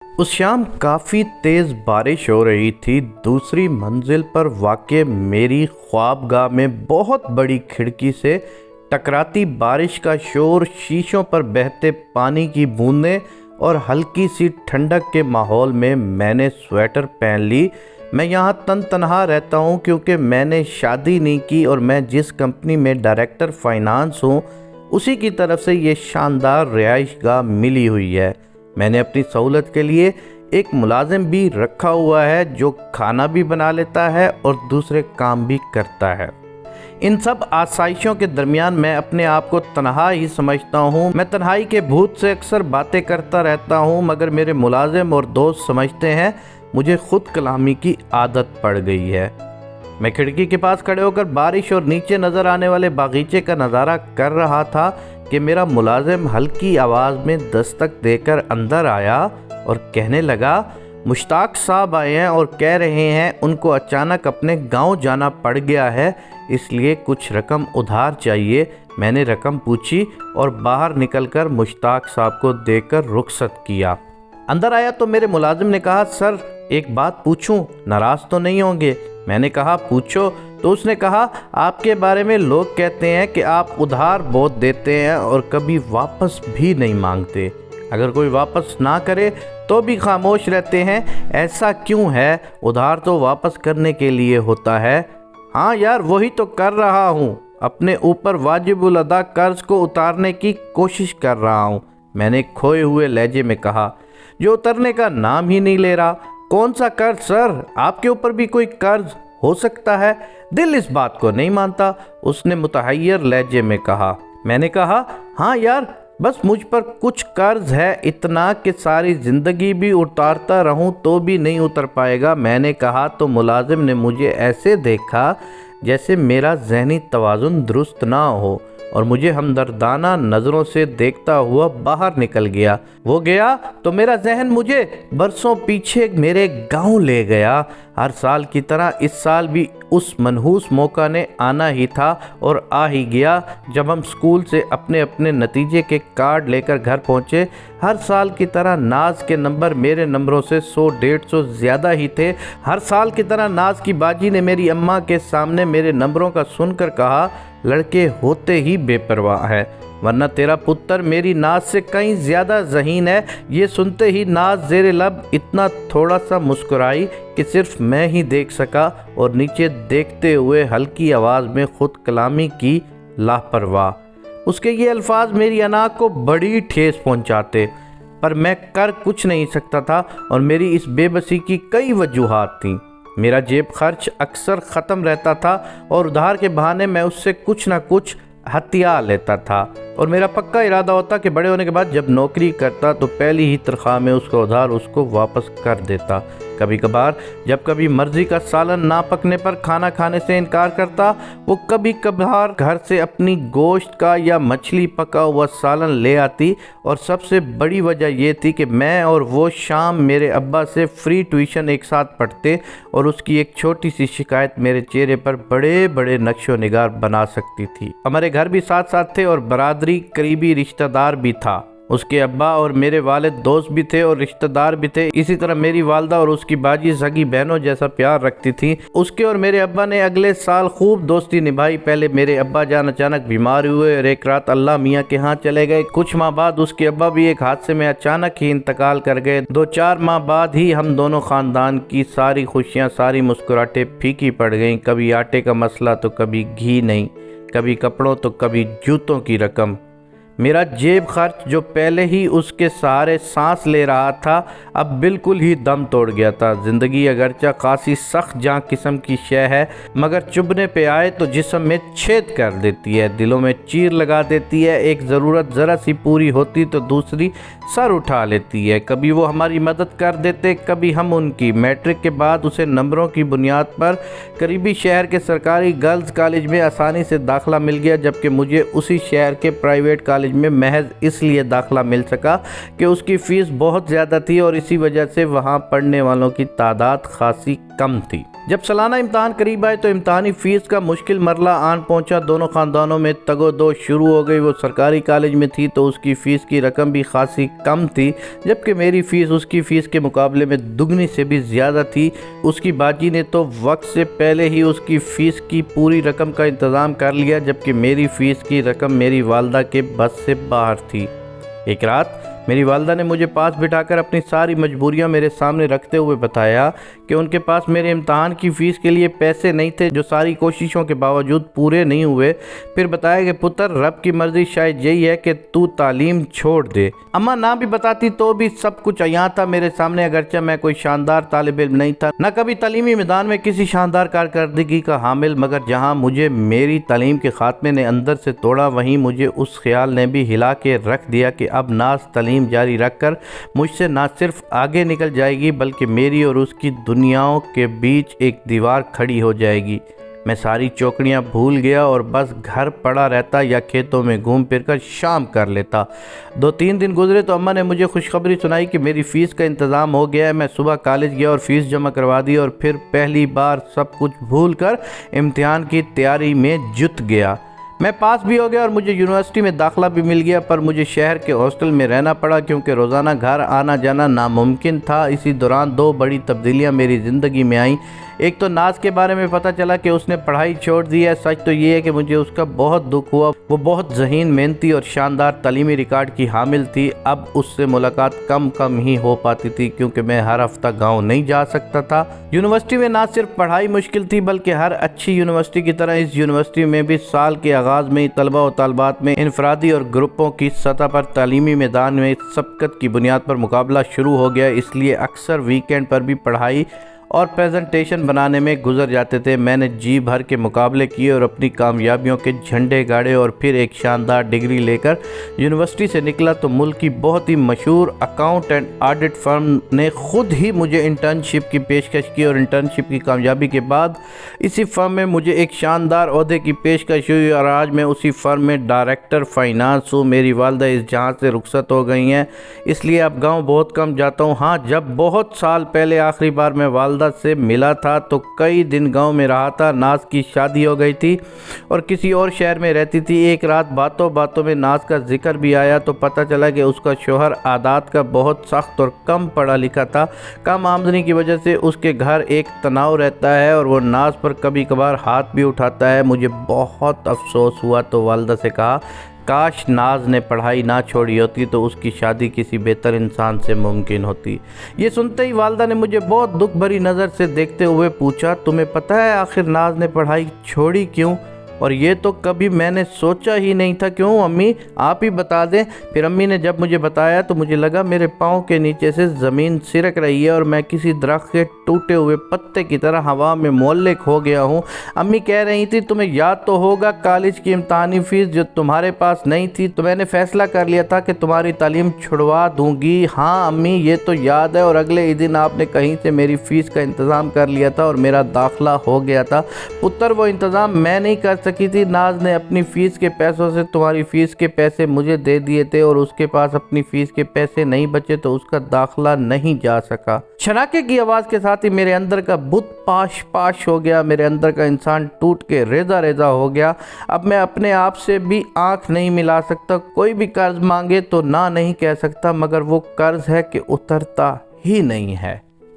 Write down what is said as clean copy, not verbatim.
उस शाम काफ़ी तेज़ बारिश हो रही थी। दूसरी मंजिल पर वाक़ मेरी ख्वाबगाह में बहुत बड़ी खिड़की से टकराती बारिश का शोर, शीशों पर बहते पानी की बूंदें और हल्की सी ठंडक के माहौल में मैंने स्वेटर पहन ली। मैं यहाँ तनहा रहता हूँ क्योंकि मैंने शादी नहीं की और मैं जिस कंपनी में डायरेक्टर फाइनेंस हूँ उसी की तरफ से ये शानदार रिहाइशगाह मिली हुई है। मैंने अपनी सहूलत के लिए एक मुलाजिम भी रखा हुआ है जो खाना भी बना लेता है और दूसरे काम भी करता है। इन सब आसाइशों के दरमियान मैं अपने आप को तन्हा ही समझता हूँ। मैं तन्हाई के भूत से अक्सर बातें करता रहता हूँ, मगर मेरे मुलाजिम और दोस्त समझते हैं मुझे खुद कलामी की आदत पड़ गई है। मैं खिड़की के पास खड़े होकर बारिश और नीचे नज़र आने वाले बागीचे का नज़ारा कर रहा था कि मेरा मुलाजिम हल्की आवाज़ में दस्तक देकर अंदर आया और कहने लगा, मुश्ताक साहब आए हैं और कह रहे हैं उनको अचानक अपने गांव जाना पड़ गया है, इसलिए कुछ रकम उधार चाहिए। मैंने रकम पूछी और बाहर निकलकर मुश्ताक साहब को देकर रुखसत किया। अंदर आया तो मेरे मुलाजिम ने कहा, सर एक बात पूछूं, नाराज़ तो नहीं होंगे? मैंने कहा पूछो। तो उसने कहा, आपके बारे में लोग कहते हैं कि आप उधार बहुत देते हैं और कभी वापस भी नहीं मांगते। अगर कोई वापस ना करे तो भी खामोश रहते हैं, ऐसा क्यों है? उधार तो वापस करने के लिए होता है। हाँ यार, वही तो कर रहा हूँ, अपने ऊपर वाजिबुल अदा कर्ज को उतारने की कोशिश कर रहा हूँ, मैंने खोए हुए लहजे में कहा, जो उतरने का नाम ही नहीं ले रहा। कौन सा कर्ज सर? आपके ऊपर भी कोई कर्ज हो सकता है, दिल इस बात को नहीं मानता, उसने मुतहय्यर लहजे में कहा। मैंने कहा, हाँ यार, बस मुझ पर कुछ कर्ज है, इतना कि सारी ज़िंदगी भी उतारता रहूं तो भी नहीं उतर पाएगा। मैंने कहा तो मुलाजिम ने मुझे ऐसे देखा जैसे मेरा ज़हनी तवाज़ुन दुरुस्त ना हो और मुझे हमदर्दाना नज़रों से देखता हुआ बाहर निकल गया। वो गया तो मेरा जहन मुझे बरसों पीछे मेरे गांव ले गया। हर साल की तरह इस साल भी उस मनहूस मौका ने आना ही था और आ ही गया। जब हम स्कूल से अपने अपने नतीजे के कार्ड लेकर घर पहुँचे, हर साल की तरह नाज के नंबर मेरे नंबरों से 100-150 ज़्यादा ही थे। हर साल की तरह नाज की बाजी ने मेरी अम्मा के सामने मेरे नंबरों का सुनकर कहा, लड़के होते ही बेपरवाह है, वरना तेरा पुत्र मेरी नाज से कहीं ज़्यादा ज़हीन है। ये सुनते ही नाज ज़ेरे लब इतना थोड़ा सा मुस्कुराई कि सिर्फ मैं ही देख सका और नीचे देखते हुए हल्की आवाज़ में खुद कलामी की लापरवाह। उसके ये अल्फाज मेरी अना को बड़ी ठेस पहुंचाते, पर मैं कर कुछ नहीं सकता था और मेरी इस बेबसी की कई वजूहात थीं। मेरा जेब खर्च अक्सर ख़त्म रहता था और उधार के बहाने मैं उससे कुछ ना कुछ हथिया लेता था और मेरा पक्का इरादा होता कि बड़े होने के बाद जब नौकरी करता तो पहली ही तनख्वाह में उसका उधार उसको वापस कर देता। कभी कभार जब कभी मर्ज़ी का सालन ना पकने पर खाना खाने से इनकार करता। वो कभी कभार घर से अपनी गोश्त का या मछली पका हुआ सालन ले आती और सबसे बड़ी वजह ये थी कि मैं और वो शाम मेरे अब्बा से फ्री ट्यूशन एक साथ पढ़ते और उसकी एक छोटी सी शिकायत मेरे चेहरे पर बड़े बड़े नक्शो निगार बना सकती थी। हमारे घर भी साथ साथ थे और बरादरी करीबी रिश्तेदार भी था। उसके अब्बा और मेरे वालिद दोस्त भी थे और रिश्तेदार भी थे। इसी तरह मेरी वालदा और उसकी बाजी सगी बहनों जैसा प्यार रखती थी। उसके और मेरे अब्बा ने अगले साल खूब दोस्ती निभाई। पहले मेरे अब्बा जान अचानक बीमार हुए और एक रात अल्लाह मियाँ के यहाँ चले गए। कुछ माह बाद उसके अब्बा भी एक हादसे में अचानक ही इंतकाल कर गए। 2-4 माह बाद ही हम दोनों ख़ानदान की सारी खुशियाँ, सारी मुस्कुराहटें फीकी पड़ गईं। कभी आटे का मसला तो कभी घी नहीं, कभी कपड़ों तो कभी जूतों की रकम। मेरा जेब खर्च जो पहले ही उसके सहारे सांस ले रहा था अब बिल्कुल ही दम तोड़ गया था। ज़िंदगी अगरचा खासी सख्त जां किस्म की शय है, मगर चुभने पे आए तो जिस्म में छेद कर देती है, दिलों में चीर लगा देती है। एक ज़रूरत ज़रा सी पूरी होती तो दूसरी सर उठा लेती है। कभी वो हमारी मदद कर देते, कभी हम उनकी। मैट्रिक के बाद उसे नंबरों की बुनियाद पर करीबी शहर के सरकारी गर्ल्स कॉलेज में आसानी से दाखिला मिल गया, जबकि मुझे उसी शहर के प्राइवेट कॉलेज में महज इसलिए दाखिला मिल सका कि उसकी फ़ीस बहुत ज़्यादा थी और इसी वजह से वहाँ पढ़ने वालों की तादाद खासी कम थी। जब सालाना इम्तहान करीब आए तो इम्तहानी फ़ीस का मुश्किल मरला आन पहुंचा। दोनों ख़ानदानों में तगोदो शुरू हो गई। वो सरकारी कॉलेज में थी तो उसकी फ़ीस की रकम भी खासी कम थी, जबकि मेरी फ़ीस उसकी फ़ीस के मुकाबले में दुगनी से भी ज़्यादा थी। उसकी बाजी ने तो वक्त से पहले ही उसकी फ़ीस की पूरी रकम का इंतज़ाम कर लिया, जबकि मेरी फ़ीस की रकम मेरी वालदा के बस से बाहर थी। एक रात मेरी वालदा ने मुझे पास बिठाकर अपनी सारी मजबूरियां मेरे सामने रखते हुए बताया कि उनके पास मेरे इम्तहान की फ़ीस के लिए पैसे नहीं थे, जो सारी कोशिशों के बावजूद पूरे नहीं हुए। फिर बताया कि पुत्र, रब की मर्ज़ी शायद यही है कि तू तालीम छोड़ दे। अम्मा ना भी बताती तो भी सब कुछ अयां था मेरे सामने। अगरचे मैं कोई शानदार तालिब इल्म नहीं था, न कभी तालीमी मैदान में किसी शानदार कारकर्दगी का हामिल, मगर जहाँ मुझे मेरी तालीम के खात्मे ने अंदर से तोड़ा, वहीं मुझे उस ख्याल ने भी हिला के रख दिया कि अब नाज तालीम जारी रखकर मुझसे ना सिर्फ आगे निकल जाएगी, बल्कि मेरी और उसकी दुनियाओं के बीच एक दीवार खड़ी हो जाएगी। मैं सारी चौकड़ियाँ भूल गया और बस घर पड़ा रहता या खेतों में घूम फिर कर शाम कर लेता। 2-3 दिन गुजरे तो अम्मा ने मुझे खुशखबरी सुनाई कि मेरी फ़ीस का इंतज़ाम हो गया है। मैं सुबह कॉलेज गया और फ़ीस जमा करवा दी और फिर पहली बार सब कुछ भूल कर इम्तिहान की तैयारी में जुट गया। मैं पास भी हो गया और मुझे यूनिवर्सिटी में दाखिला भी मिल गया, पर मुझे शहर के हॉस्टल में रहना पड़ा क्योंकि रोज़ाना घर आना जाना नामुमकिन था। इसी दौरान 2 बड़ी तब्दीलियां मेरी ज़िंदगी में आईं। एक तो नाज के बारे में पता चला कि उसने पढ़ाई छोड़ दी है। सच तो ये है कि मुझे उसका बहुत दुख हुआ। वो बहुत ज़हीन, मेहनती और शानदार तालीमी रिकॉर्ड की हामिल थी। अब उससे मुलाकात कम ही हो पाती थी क्योंकि मैं हर हफ्ता गाँव नहीं जा सकता था। यूनिवर्सिटी में ना सिर्फ पढ़ाई मुश्किल थी, बल्कि हर अच्छी यूनिवर्सिटी की तरह इस यूनिवर्सिटी में भी साल के आगाज़ में तलबा और तालबात में इनफरादी और ग्रुपों की सतह पर तालीमी मैदान में सबकत की बुनियाद पर मुकाबला शुरू हो गया। इसलिए अक्सर वीकेंड पर भी पढ़ाई और प्रेजेंटेशन बनाने में गुजर जाते थे। मैंने जी भर के मुकाबले किए और अपनी कामयाबियों के झंडे गाड़े और फिर एक शानदार डिग्री लेकर यूनिवर्सिटी से निकला तो मुल्क की बहुत ही मशहूर अकाउंट एंड ऑडिट फर्म ने ख़ुद ही मुझे इंटर्नशिप की पेशकश की और इंटर्नशिप की कामयाबी के बाद इसी फर्म में मुझे एक शानदार ओहदे की पेशकश हुई और आज मैं उसी फर्म में डायरेक्टर फाइनेंस हूँ। मेरी वालदा इस जहाँ से रुखसत हो गई हैं, इसलिए अब गाँव बहुत कम जाता हूँ। हाँ, जब बहुत साल पहले आखिरी बार मैं वालदा से मिला था तो कई दिन गांव में रहा था। नाज की शादी हो गई थी और किसी और शहर में रहती थी। एक रात बातों बातों में नाज का जिक्र भी आया तो पता चला कि उसका शोहर आदात का बहुत सख्त और कम पढ़ा लिखा था। कम आमदनी की वजह से उसके घर एक तनाव रहता है और वो नाज पर कभी कभार हाथ भी उठाता है। मुझे बहुत अफसोस हुआ तो वालदा से कहा, काश नाज ने पढ़ाई ना छोड़ी होती तो उसकी शादी किसी बेहतर इंसान से मुमकिन होती। ये सुनते ही वालदा ने मुझे बहुत दुख भरी नज़र से देखते हुए पूछा, तुम्हें पता है आखिर नाज ने पढ़ाई छोड़ी क्यों? और ये तो कभी मैंने सोचा ही नहीं था। क्यों अम्मी, आप ही बता दें। फिर अम्मी ने जब मुझे बताया तो मुझे लगा मेरे पाँव के नीचे से ज़मीन सिरक रही है और मैं किसी दरख्त के टूटे हुए पत्ते की तरह हवा में मुअल्लिक हो गया हूँ। अम्मी कह रही थी, तुम्हें याद तो होगा कॉलेज की इम्तहानी फ़ीस जो तुम्हारे पास नहीं थी, तो मैंने फ़ैसला कर लिया था कि तुम्हारी तालीम छुड़वा दूँगी। हाँ अम्मी, ये तो याद है। और अगले ही दिन आपने कहीं से मेरी फ़ीस का इंतज़ाम कर लिया था और मेरा दाखिला हो गया था। पुत्र, वो इंतज़ाम मैं नहीं कर सकी थी। नाज ने अपनी फ़ीस के पैसों से तुम्हारी फ़ीस के पैसे मुझे दे दिए थे और उसके पास अपनी फ़ीस के पैसे नहीं बचे तो उसका दाखिला नहीं जा सका। शनाके की आवाज़ के साथ ही मेरे अंदर का बुत पाश पाश हो गया। मेरे अंदर का इंसान टूट के रेजा रेजा हो गया। अब मैं अपने आप से भी आंख नहीं मिला सकता। कोई भी कर्ज मांगे तो ना नहीं कह सकता, मगर वो कर्ज है कि उतरता ही नहीं है।